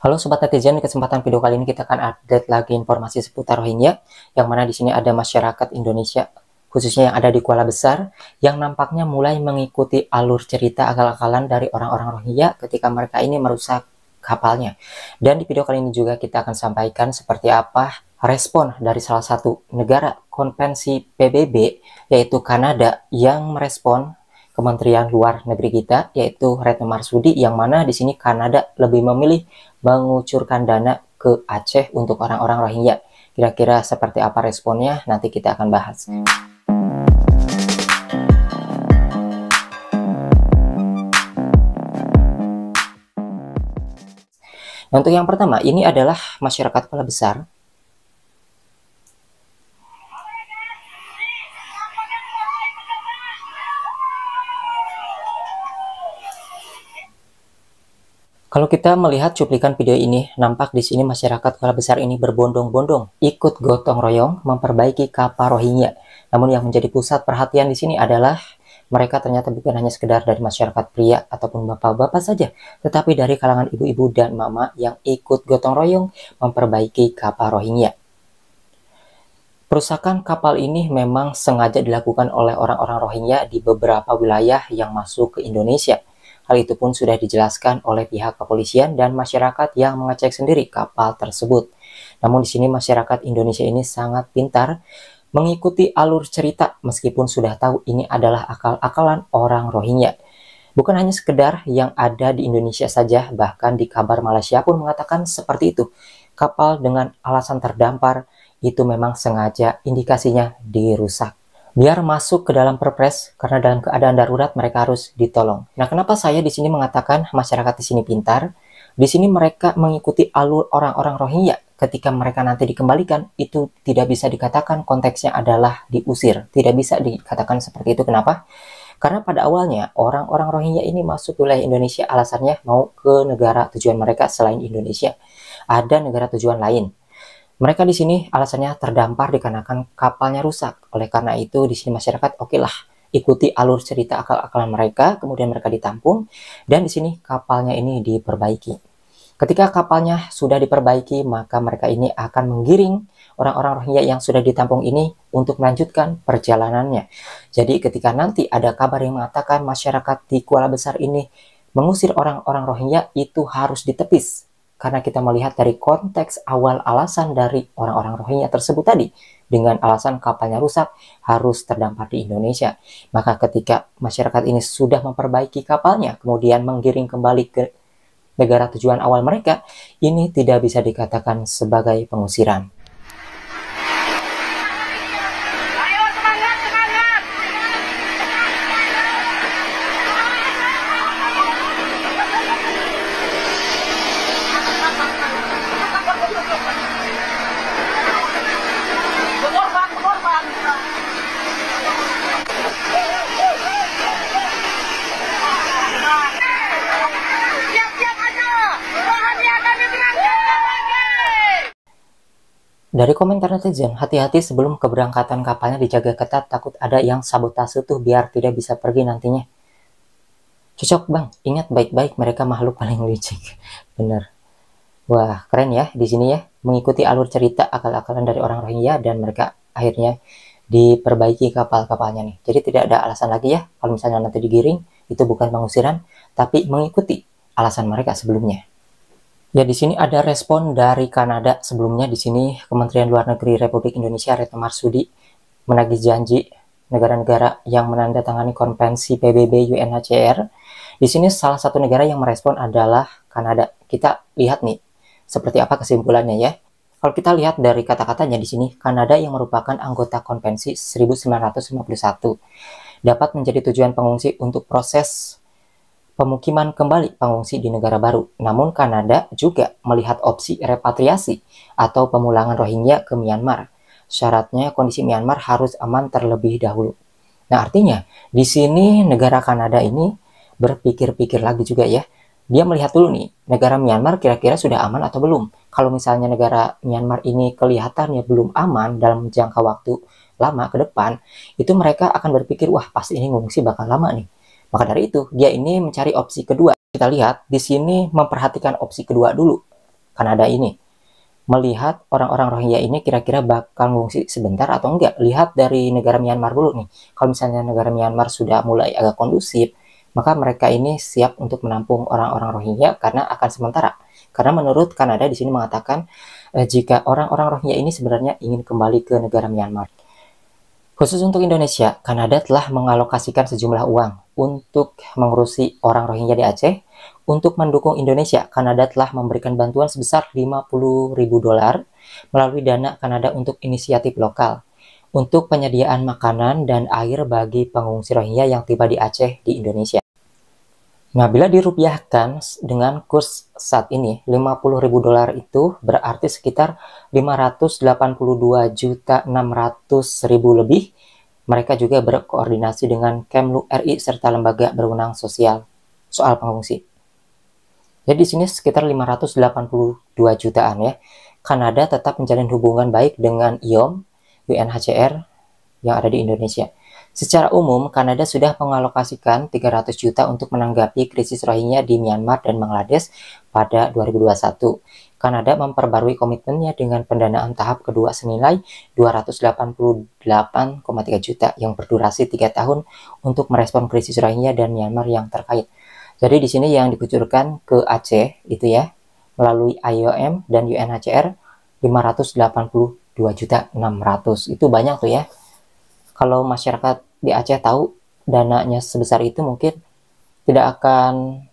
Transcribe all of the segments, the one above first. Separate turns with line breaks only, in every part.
Halo Sobat Netizen, di kesempatan video kali ini kita akan update lagi informasi seputar Rohingya, yang mana di sini ada masyarakat Indonesia, khususnya yang ada di Kuala Besar, yang nampaknya mulai mengikuti alur cerita akal-akalan dari orang-orang Rohingya ketika mereka ini merusak kapalnya. Dan di video kali ini juga kita akan sampaikan seperti apa respon dari salah satu negara konvensi PBB, yaitu Kanada, yang merespon Kementerian Luar Negeri kita, yaitu Retno Marsudi, yang mana di sini Kanada lebih memilih mengucurkan dana ke Aceh untuk orang-orang Rohingya. Kira-kira seperti apa responnya? Nanti kita akan bahas. Nah, untuk yang pertama, ini adalah masyarakat Kuala Besar. Kalau kita melihat cuplikan video ini, nampak di sini masyarakat Kuala Besar ini berbondong-bondong ikut gotong royong memperbaiki kapal Rohingya. Namun yang menjadi pusat perhatian di sini adalah mereka ternyata bukan hanya sekedar dari masyarakat pria ataupun bapak-bapak saja, tetapi dari kalangan ibu-ibu dan mama yang ikut gotong royong memperbaiki kapal Rohingya. Perusakan kapal ini memang sengaja dilakukan oleh orang-orang Rohingya di beberapa wilayah yang masuk ke Indonesia. Hal itu pun sudah dijelaskan oleh pihak kepolisian dan masyarakat yang mengecek sendiri kapal tersebut. Namun di sini masyarakat Indonesia ini sangat pintar mengikuti alur cerita meskipun sudah tahu ini adalah akal-akalan orang Rohingya. Bukan hanya sekedar yang ada di Indonesia saja, bahkan di kabar Malaysia pun mengatakan seperti itu. Kapal dengan alasan terdampar itu memang sengaja indikasinya dirusak, biar masuk ke dalam perpres, karena dalam keadaan darurat mereka harus ditolong. Nah, kenapa saya di sini mengatakan masyarakat di sini pintar? Di sini mereka mengikuti alur orang-orang Rohingya. Ketika mereka nanti dikembalikan, itu tidak bisa dikatakan konteksnya adalah diusir. Tidak bisa dikatakan seperti itu. Kenapa? Karena pada awalnya orang-orang Rohingya ini masuk wilayah Indonesia alasannya mau ke negara tujuan mereka selain Indonesia. Ada negara tujuan lain. Mereka di sini alasannya terdampar dikarenakan kapalnya rusak. Oleh karena itu di sini masyarakat okelah ikuti alur cerita akal-akalan mereka, kemudian mereka ditampung dan di sini kapalnya ini diperbaiki. Ketika kapalnya sudah diperbaiki, maka mereka ini akan menggiring orang-orang Rohingya yang sudah ditampung ini untuk melanjutkan perjalanannya. Jadi ketika nanti ada kabar yang mengatakan masyarakat di Kuala Besar ini mengusir orang-orang Rohingya, itu harus ditepis. Karena kita melihat dari konteks awal alasan dari orang-orang Rohingya tersebut tadi, dengan alasan kapalnya rusak harus terdampar di Indonesia. Maka ketika masyarakat ini sudah memperbaiki kapalnya, kemudian menggiring kembali ke negara tujuan awal mereka, ini tidak bisa dikatakan sebagai pengusiran. Dari komentar netizen, hati-hati sebelum keberangkatan kapalnya, dijaga ketat, takut ada yang sabotase tuh biar tidak bisa pergi nantinya. Cocok bang, ingat baik-baik mereka makhluk paling licik. Bener. Wah, keren ya di sini ya, mengikuti alur cerita akal-akalan dari orang Rohingya dan mereka akhirnya diperbaiki kapal-kapalnya nih. Jadi tidak ada alasan lagi ya, kalau misalnya nanti digiring, itu bukan pengusiran, tapi mengikuti alasan mereka sebelumnya. Ya, di sini ada respon dari Kanada. Sebelumnya di sini Kementerian Luar Negeri Republik Indonesia Retno Marsudi menagih janji negara-negara yang menandatangani konvensi PBB UNHCR. Di sini salah satu negara yang merespon adalah Kanada. Kita lihat nih seperti apa kesimpulannya ya. Kalau kita lihat dari kata-katanya di sini, Kanada yang merupakan anggota konvensi 1951 dapat menjadi tujuan pengungsi untuk proses pemukiman kembali pengungsi di negara baru. Namun Kanada juga melihat opsi repatriasi atau pemulangan Rohingya ke Myanmar. Syaratnya kondisi Myanmar harus aman terlebih dahulu. Nah, artinya di sini negara Kanada ini berpikir-pikir lagi juga ya. Dia melihat dulu nih, negara Myanmar kira-kira sudah aman atau belum. Kalau misalnya negara Myanmar ini kelihatannya belum aman dalam jangka waktu lama ke depan, itu mereka akan berpikir, wah pasti ini ngungsi bakal lama nih. Maka dari itu, dia ini mencari opsi kedua. Kita lihat di sini memperhatikan opsi kedua dulu. Kanada ini. Melihat orang-orang Rohingya ini kira-kira bakal ngungsi sebentar atau enggak. Lihat dari negara Myanmar dulu nih. Kalau misalnya negara Myanmar sudah mulai agak kondusif, maka mereka ini siap untuk menampung orang-orang Rohingya karena akan sementara. Karena menurut Kanada di sini mengatakan jika orang-orang Rohingya ini sebenarnya ingin kembali ke negara Myanmar. Khusus untuk Indonesia, Kanada telah mengalokasikan sejumlah uang untuk mengurusi orang Rohingya di Aceh. Untuk mendukung Indonesia, Kanada telah memberikan bantuan sebesar 50.000 dolar melalui dana Kanada untuk inisiatif lokal untuk penyediaan makanan dan air bagi pengungsi Rohingya yang tiba di Aceh di Indonesia. Nah, bila dirupiahkan dengan kurs saat ini, 50.000 dolar itu berarti sekitar 582.600.000 lebih. Mereka juga berkoordinasi dengan Kemlu RI serta lembaga berwenang sosial soal pengungsi. Jadi di sini sekitar 582 jutaan ya. Kanada tetap menjalin hubungan baik dengan IOM, UNHCR yang ada di Indonesia. Secara umum, Kanada sudah mengalokasikan 300 juta untuk menanggapi krisis Rohingya di Myanmar dan Bangladesh pada 2021. Kanada memperbarui komitmennya dengan pendanaan tahap kedua senilai 288,3 juta yang berdurasi 3 tahun untuk merespon krisis Rohingya dan Myanmar yang terkait. Jadi di sini yang dikucurkan ke Aceh itu ya, melalui IOM dan UNHCR 582.600.000. Itu banyak tuh ya. Kalau masyarakat di Aceh tahu dananya sebesar itu, mungkin tidak akan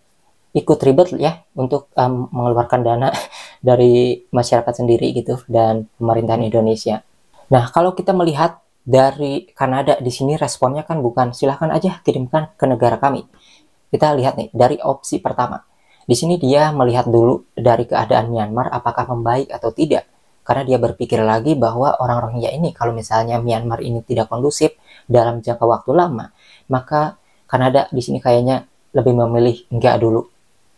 ikut ribet ya untuk mengeluarkan dana dari masyarakat sendiri gitu dan pemerintahan Indonesia. Nah, kalau kita melihat dari Kanada di sini responnya kan bukan silahkan aja kirimkan ke negara kami. Kita lihat nih dari opsi pertama. Di sini dia melihat dulu dari keadaan Myanmar apakah membaik atau tidak. Karena dia berpikir lagi bahwa orang Rohingya ini kalau misalnya Myanmar ini tidak kondusif dalam jangka waktu lama, maka Kanada di sini kayaknya lebih memilih enggak dulu,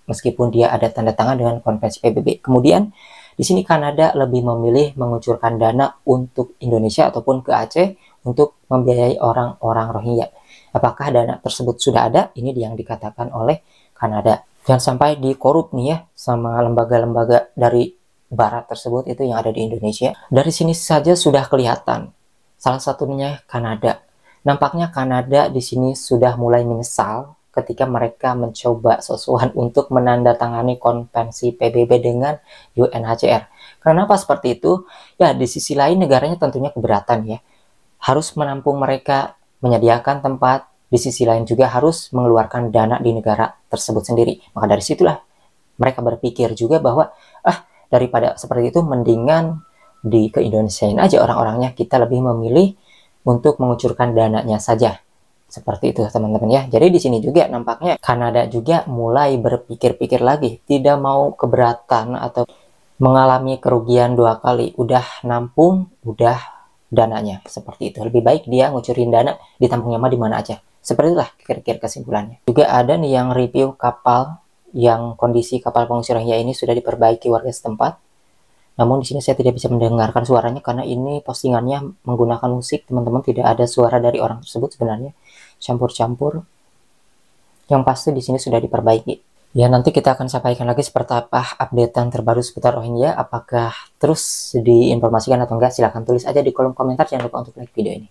meskipun dia ada tanda tangan dengan konvensi PBB. Kemudian di sini Kanada lebih memilih mengucurkan dana untuk Indonesia ataupun ke Aceh untuk membiayai orang-orang Rohingya. Apakah dana tersebut sudah ada? Ini yang dikatakan oleh Kanada. Jangan sampai dikorup nih ya sama lembaga-lembaga dari Barat tersebut itu yang ada di Indonesia. Dari sini saja sudah kelihatan. Salah satunya Kanada. Nampaknya Kanada di sini sudah mulai menyesal ketika mereka mencoba sesuatu untuk menandatangani konvensi PBB dengan UNHCR. Kenapa seperti itu? Ya, di sisi lain negaranya tentunya keberatan ya. Harus menampung mereka, menyediakan tempat, di sisi lain juga harus mengeluarkan dana di negara tersebut sendiri. Maka dari situlah mereka berpikir juga bahwa daripada seperti itu mendingan ke Indonesiain aja orang-orangnya, kita lebih memilih untuk mengucurkan dananya saja. Seperti itu teman-teman ya. Jadi di sini juga nampaknya Kanada juga mulai berpikir-pikir lagi, tidak mau keberatan atau mengalami kerugian dua kali. Udah nampung, udah dananya. Seperti itu. Lebih baik dia ngucurin dana, ditampungnya mah di mana aja. Seperti itulah kira-kira kesimpulannya. Juga ada nih yang review kapal yang kondisi kapal pengungsi Rohingya ini sudah diperbaiki warga setempat. Namun di sini saya tidak bisa mendengarkan suaranya karena ini postingannya menggunakan musik, teman-teman, tidak ada suara dari orang tersebut sebenarnya. Campur-campur. Yang pasti di sini sudah diperbaiki. Ya, nanti kita akan sampaikan lagi seperti apa updatean terbaru seputar Rohingya. Apakah terus diinformasikan atau enggak? Silahkan tulis aja di kolom komentar. Jangan lupa untuk like video ini.